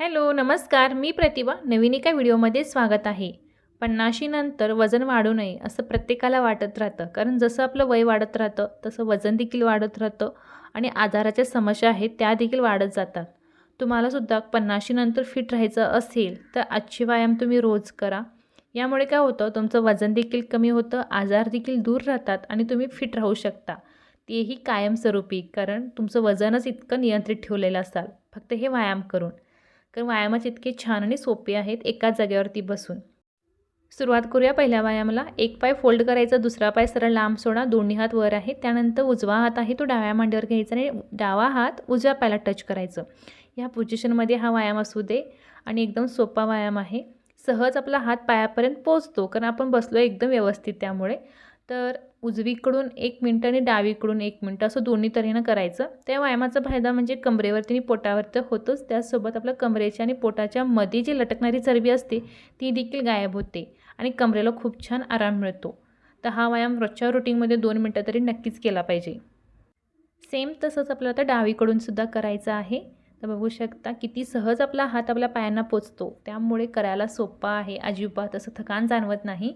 Hello, नमस्कार. मी प्रतिभा. नवीन एका व्हिडिओमध्ये स्वागत आहे. 50शी नंतर वजन वाढू नये असं प्रत्येकाला वाटत राहतं. कारण जसं आपलं वय वाढत राहतं, तसं वजन देखील वाढत राहतं आणि आजाराच्या समस्या आहेत त्या देखील वाढत जातात. तुम्हालासुद्धा 50शी नंतर फिट राहायचं असेल, तर आजचे व्यायाम तुम्ही रोज करा. यामुळे काय होतं, तुमचं वजन देखील कमी होतं, आजार देखील दूर राहतात आणि तुम्ही फिट राहू शकता. तेही कायमस्वरूपी, कारण तुमचं वजनच इतकं नियंत्रित ठेवलेलं असाल, फक्त हे व्यायाम करून. कारण व्यायामाचे इतके छान आणि सोपे आहेत एकाच जागेवरती बसून. सुरुवात करूया पहिल्या व्यायामाला. एक पाय फोल्ड करायचा, दुसरा पाय सरळ लांब सोडा, दोन्ही हात वर आहे. त्यानंतर उजवा हात आहे तो डाव्या मांडीवर घ्यायचा आणि डावा हात उजव्या पायाला टच करायचं. या पोझिशनमध्ये हा व्यायाम असू दे आणि एकदम सोपा व्यायाम आहे. सहज आपला हात पायापर्यंत पोहोचतो, कारण आपण बसलो एकदम व्यवस्थित त्यामुळे. तर उजवीकडून 1 मिनिट आणि डावीकडून 1 मिनिट असं दोन्ही तऱ्हेनं करायचं. त्या व्यायामाचा फायदा म्हणजे कमरेवरती आणि पोटावरती होतोच, त्याचसोबत आपल्या कमरेच्या आणि पोटाच्या मध्ये जी लटकणारी चरबी असते ती देखील गायब होते आणि कमरेला खूप छान आराम मिळतो. तर हा व्यायाम रोजच्या रुटीनमध्ये 2 मिनटं तरी नक्कीच केला पाहिजे. सेम तसंच आपल्याला आता डावीकडून सुद्धा करायचं आहे. तर बघू शकता किती सहज आपला हात आपल्या पायांना पोचतो, त्यामुळे करायला सोपा आहे. अजिबात असं थकान जाणवत नाही.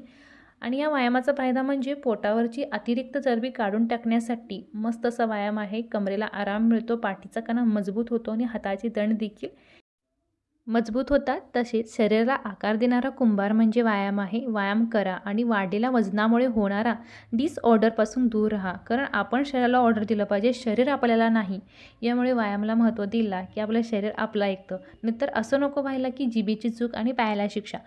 आणि या व्यायामाचा फायदा म्हणजे पोटावरची अतिरिक्त चरबी काढून टाकण्यासाठी मस्त असा व्यायाम आहे. कमरेला आराम मिळतो, पाठीचा कणा मजबूत होतो आणि हाताची दंड देखील मजबूत होतात. तसेच शरीराला आकार देणारा कुंभार म्हणजे व्यायाम आहे. व्यायाम करा आणि वाढलेल्या वजनामुळे होणारा डिसऑर्डरपासून दूर राहा. कारण आपण शरीराला ऑर्डर दिलं पाहिजे, शरीर आपल्याला नाही. यामुळे व्यायामाला महत्त्व दिला की आपलं शरीर आपलं ऐकतं. नाहीतर असं नको व्हायला की जिभेची चूक आणि पायाला शिक्षा.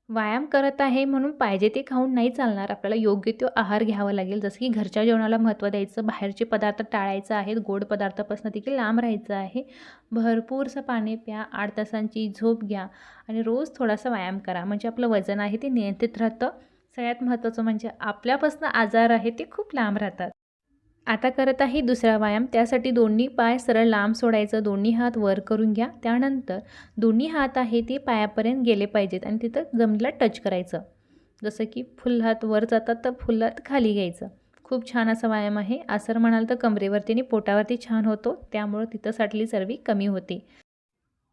व्यायाम करत आहे म्हणून पाहिजे ते खाऊन नाही चालणार. आपल्याला योग्य तो आहार घ्यावा लागेल. जसं की घरच्या जेवणाला महत्त्व द्यायचं, बाहेरचे पदार्थ टाळायचं आहेत, गोड पदार्थापासून देखील लांब राहायचं आहे. भरपूरसं पाणी प्या, 8 तासांची झोप घ्या आणि रोज थोडासा व्यायाम करा. म्हणजे आपलं वजन आहे ते नियंत्रित राहतं. सगळ्यात महत्त्वाचं म्हणजे आपल्यापासून आजार आहे ते खूप लांब राहतात. आता करत आहे दुसरा व्यायाम. त्यासाठी दोन्ही पाय सरळ लांब सोडायचं, दोन्ही हात वर करून घ्या. त्यानंतर दोन्ही हात आहे ते पायापर्यंत गेले पाहिजेत आणि तिथं जमिनीला टच करायचं. जसं की फुल हात वर जातात तर फुल हात खाली घ्यायचं. खूप छान असा व्यायाम आहे. आसन म्हणाल तर कमरेवरती आणि पोटावरती छान होतो, त्यामुळं तिथं साठलेली चरबी कमी होते.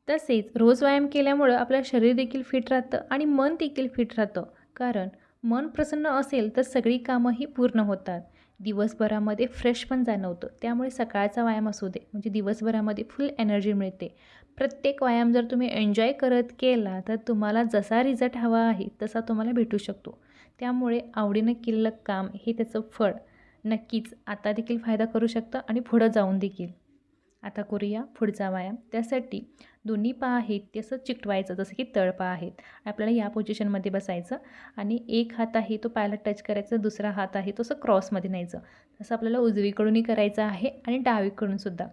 तसेच रोज व्यायाम केल्यामुळं आपलं शरीर देखील फिट राहतं आणि मन देखील फिट राहतं. कारण मन प्रसन्न असेल तर सगळी कामंही पूर्ण होतात. दिवसभरामध्ये फ्रेश पण जाणवतं. त्यामुळे सकाळचा व्यायाम असू दे, म्हणजे दिवसभरामध्ये फुल एनर्जी मिळते. प्रत्येक व्यायाम जर तुम्ही एन्जॉय करत केला तर तुम्हाला जसा रिझल्ट हवा आहे तसा तुम्हाला भेटू शकतो. त्यामुळे आवडीनं केलेलं काम हे त्याचं फळ नक्कीच आता देखील फायदा करू शकतं आणि पुढं जाऊन देखील. आता करूया पुढचा व्यायाम. त्यासाठी दोन्ही पाय आहेत ते असं चिकटवायचं, जसं की तळपाय आहेत. आपल्याला या पोझिशनमध्ये बसायचं आणि एक हात आहे तो पायाला टच करायचा, दुसरा हात आहे तो असं क्रॉसमध्ये न्यायचं. तसं आपल्याला उजवीकडूनही करायचं आहे आणि डावीकडूनसुद्धा.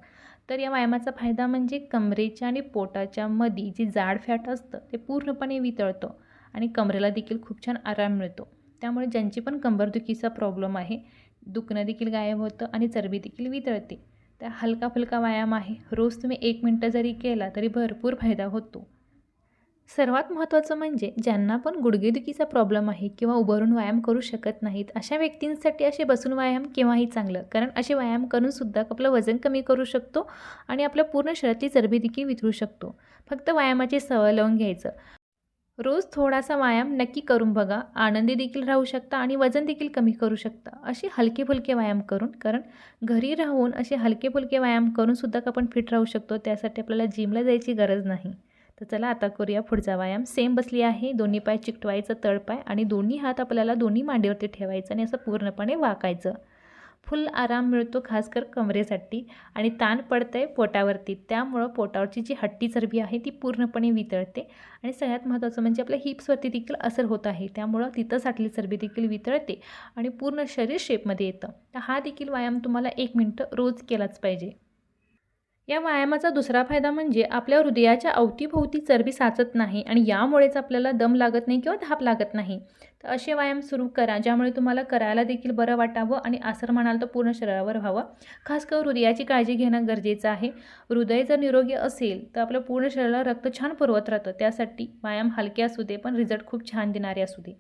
तर या व्यायामाचा फायदा म्हणजे कमरेच्या आणि पोटाच्या मध्ये जे जाड फॅट असतं ते पूर्णपणे वितळतं आणि कमरेला देखील खूप छान आराम मिळतो. त्यामुळे ज्यांची पण कंबरदुखीचा प्रॉब्लेम आहे, दुखणं देखील गायब होतं आणि चरबी देखील वितळते. त्या हलका फुलका व्यायाम आहे. रोज तुम्ही 1 मिनिटं जरी केला तरी भरपूर फायदा होतो. सर्वात महत्त्वाचं म्हणजे ज्यांना पण गुडघेदुखीचा प्रॉब्लेम आहे किंवा उभारून व्यायाम करू शकत नाहीत, अशा व्यक्तींसाठी असे बसून व्यायाम केव्हाही चांगलं. कारण असे व्यायाम करूनसुद्धा आपलं वजन कमी करू शकतो आणि आपल्या पूर्ण शरीरातली चरबी देखील वितळू शकतो. फक्त व्यायामाची सवय लावून घ्यायचं. रोज थोडासा व्यायाम नक्की करून बघा. आनंदी देखील राहू शकता आणि वजन देखील कमी करू शकता. असे हलके-फुलके व्यायाम करून, कारण घरी राहून असे हलके-फुलके व्यायाम करूनसुद्धा आपण फिट राहू शकतो. त्यासाठी आपल्याला जिमला जायची गरज नाही. तर चला आता करूया पुढचा व्यायाम. सेम बसली आहे. दोन्ही पाय चिकटवायचं तळपाय आणि दोन्ही हात आपल्याला दोन्ही मांडीवरती ठेवायचं आणि असं पूर्णपणे वाकायचं. फुल आराम मिळतो खासकर कमरेसाठी आणि ताण पडतंय पोटावरती. त्यामुळं पोटावरची जी हट्टी चरबी आहे ती पूर्णपणे वितळते आणि सगळ्यात महत्त्वाचं म्हणजे आपल्या हिप्सवरती देखील असर होत आहे. त्यामुळं तिथं साठलेली चरबी देखील वितळते आणि पूर्ण शरीर शेपमध्ये येतं. तर हा देखील व्यायाम तुम्हाला 1 मिनिटं रोज केलाच पाहिजे. या व्यायामाचा दुसरा फायदा म्हणजे आपल्या हृदयाच्या अवतीभोवती चरबी साचत नाही आणि यामुळेच आपल्याला दम लागत नाही किंवा धाप लागत नाही. तर असे व्यायाम सुरू करा ज्यामुळे तुम्हाला करायला देखील बरं वाटावं आणि आसन म्हणाल तर पूर्ण शरीरावर व्हावं. खास करून हृदयाची काळजी घेणं गरजेचं आहे. हृदय जर निरोगी असेल तर आपल्या पूर्ण शरीराला रक्त छान पुरवत राहतं. त्यासाठी व्यायाम हलके असू दे पण रिझल्ट खूप छान देणारे असू दे.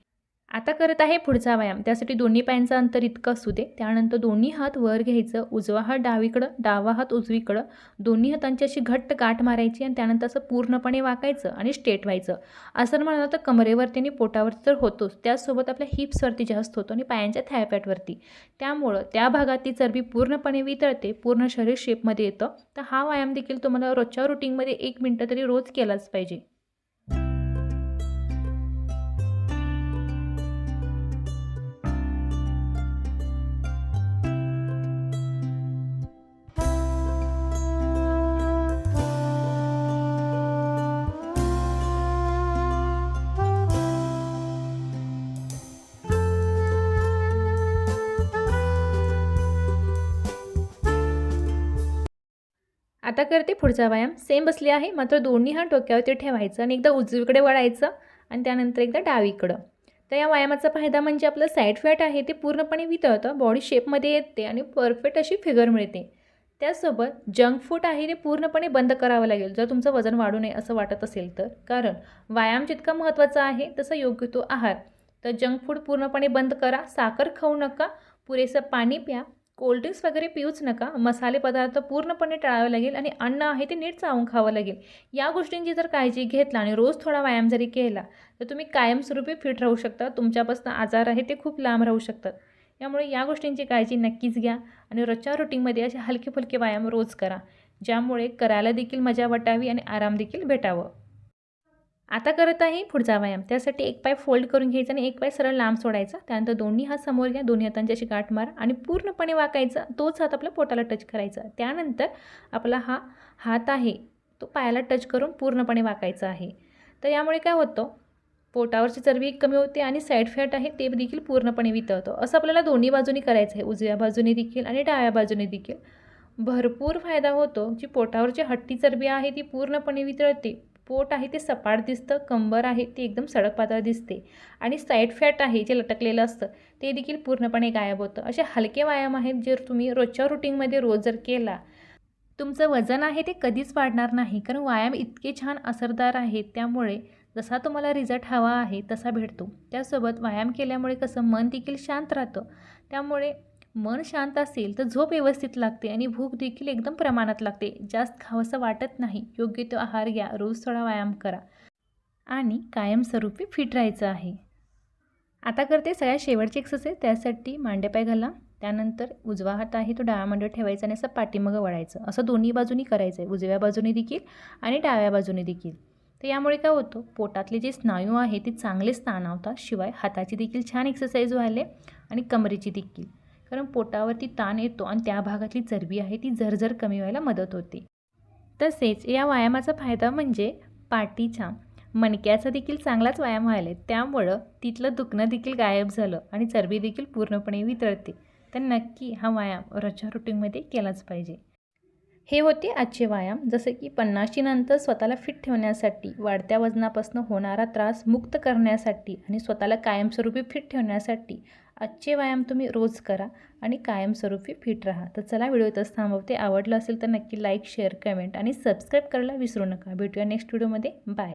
आता करत आहे पुढचा व्यायाम. त्यासाठी दोन्ही पायांचं अंतर इतकं असू दे. त्यानंतर दोन्ही हात वर घ्यायचं, उजवा हात डावीकडं, डावा हात उजवीकडं. दोन्ही हातांची अशी घट्ट गाठ मारायची आणि त्यानंतर असं पूर्णपणे वाकायचं आणि स्ट्रेट व्हायचं. असं म्हणालं तर कमरेवरती आणि पोटावरती तर होतोच, त्याचसोबत आपल्या हिप्सवरती जास्त होतो आणि पायांच्या थायपॅटवरती. त्यामुळं त्या भागातली चरबी पूर्णपणे वितळते, पूर्ण शरीर शेपमध्ये येतं. तर हा व्यायाम देखील तुम्हाला रोजच्या रुटीनमध्ये 1 मिनिटं तरी रोज केलाच पाहिजे. आता करते पुढचा व्यायाम. सेम बसली आहे, मात्र दोन्ही हात डोक्यावरती ठेवायचं आणि एकदा उजवीकडे वळायचं आणि त्यानंतर एकदा डावीकडं. तर या व्यायामाचा फायदा म्हणजे आपलं साईड फॅट आहे ते पूर्णपणे वितळतं, बॉडी शेपमध्ये येते आणि परफेक्ट अशी फिगर मिळते. त्याचसोबत जंक फूड आहे ते पूर्णपणे बंद करावं लागेल जर तुमचं वजन वाढू नये असं वाटत असेल तर. कारण व्यायाम जितका महत्त्वाचा आहे तसं योग्य तो आहार. तर जंक फूड पूर्णपणे बंद करा, साखर खाऊ नका, पुरेसं पाणी प्या, कोल्ड्रिंक्स वगैरे पिऊच नका, मसाले पदार्थ पूर्णपणे टाळावे लागेल आणि अन्न आहे ते नीट चावून खावं लागेल. या गोष्टींची जर काळजी घेतला आणि रोज थोडा व्यायाम जरी केला तर तुम्ही कायमस्वरूपी फिट राहू शकता. तुमच्यापासून आजार आहे ते खूप लांब राहू शकतात. त्यामुळे या गोष्टींची काळजी नक्कीच घ्या आणि रोजच्या रुटीनमध्ये असे हलके फुलके व्यायाम रोज करा, ज्यामुळे करायला देखील मजा वाटावी आणि आराम देखील भेटावं. आता करत आहे पुढचा व्यायाम. त्यासाठी एक पाय फोल्ड करून घ्यायचा आणि एक पाय सरळ लांब सोडायचा. त्यानंतर दोन्ही हात समोर घ्या, दोन्ही हातांची अशी गाठ मारा आणि पूर्णपणे वाकायचा. तोच हात आपल्या पोटाला टच करायचा. त्यानंतर आपला हा हात आहे तो पायाला टच करून पूर्णपणे वाकायचा आहे. तर यामुळे काय होतं, पोटावरची चरबी कमी होते आणि साईड फॅट आहे ते देखील पूर्णपणे वितळतं. असं आपल्याला दोन्ही बाजूनी करायचं आहे, उजव्या बाजूने देखील आणि डाव्या बाजूने देखील. भरपूर फायदा होतो. जी पोटावरची हट्टी चरबी आहे ती पूर्णपणे वितळते. पोट आहे ते सपाट दिसतं, कंबर आहे ती एकदम सडक पातळ दिसते आणि साईड फॅट आहे जे लटकलेलं असतं ते देखील पूर्णपणे गायब होतं. असे हलके व्यायाम आहेत जर तुम्ही रोजच्या रुटीनमध्ये रोज जर केला, तुमचं वजन आहे ते कधीच वाढणार नाही. कारण व्यायाम इतके छान असरदार आहेत, त्यामुळे जसा तुम्हाला रिझल्ट हवा आहे तसा भेटतो. त्यासोबत व्यायाम केल्यामुळे कसं मन देखील शांत राहतं. त्यामुळे मन शांत असेल तर झोप व्यवस्थित लागते आणि भूक देखील एकदम प्रमाणात लागते. जास्त खावंसं वाटत नाही. योग्य तो आहार घ्या, रोज थोडा व्यायाम करा आणि कायमस्वरूपी फिट राहायचं आहे. आता करते सगळ्यात शेवटची एक्सरसाइज. त्यासाठी मांडेपाय घाला, त्यानंतर उजवा हात आहे तो डाव्या मांडीवर ठेवायचा आणि असं पाठीमागं वळायचं. असं दोन्ही बाजूनी करायचं आहे, उजव्या बाजूने देखील आणि डाव्या बाजूने देखील. तर यामुळे काय होतं, पोटातले जे स्नायू आहे ते चांगले स्थानावतात. शिवाय हाताची देखील छान एक्सरसाइज व्हायले आणि कमरेची देखील. कारण पोटावरती ताण येतो आणि त्या भागातली चरबी आहे ती झरझर कमी व्हायला मदत होते. तसेच या व्यायामाचा फायदा म्हणजे पाठीच्या मणक्याचा देखील चांगलाच व्यायाम व्हायला, त्यामुळं तिथलं दुखणं देखील गायब झालं आणि चरबी देखील पूर्णपणे वितळते. तर नक्की हा व्यायाम रोजच्या रुटीनमध्ये केलाच पाहिजे. हे होते आजचे व्यायाम. जसे की 50शी नंतर स्वतःला फिट ठेवण्यासाठी, वाढत्या वजनापासून होणारा त्रास मुक्त करण्यासाठी आणि स्वतःला कायमस्वरूपी फिट ठेवण्यासाठी आजचे व्यायाम तुम्ही रोज करा आणि कायमस्वरूपी फिट राहा. तर चला व्हिडिओ इथंच थांबवते. आवडलं असेल तर नक्की लाईक, शेअर, कमेंट आणि सबस्क्राईब करायला विसरू नका. भेटूया नेक्स्ट व्हिडिओमध्ये. बाय.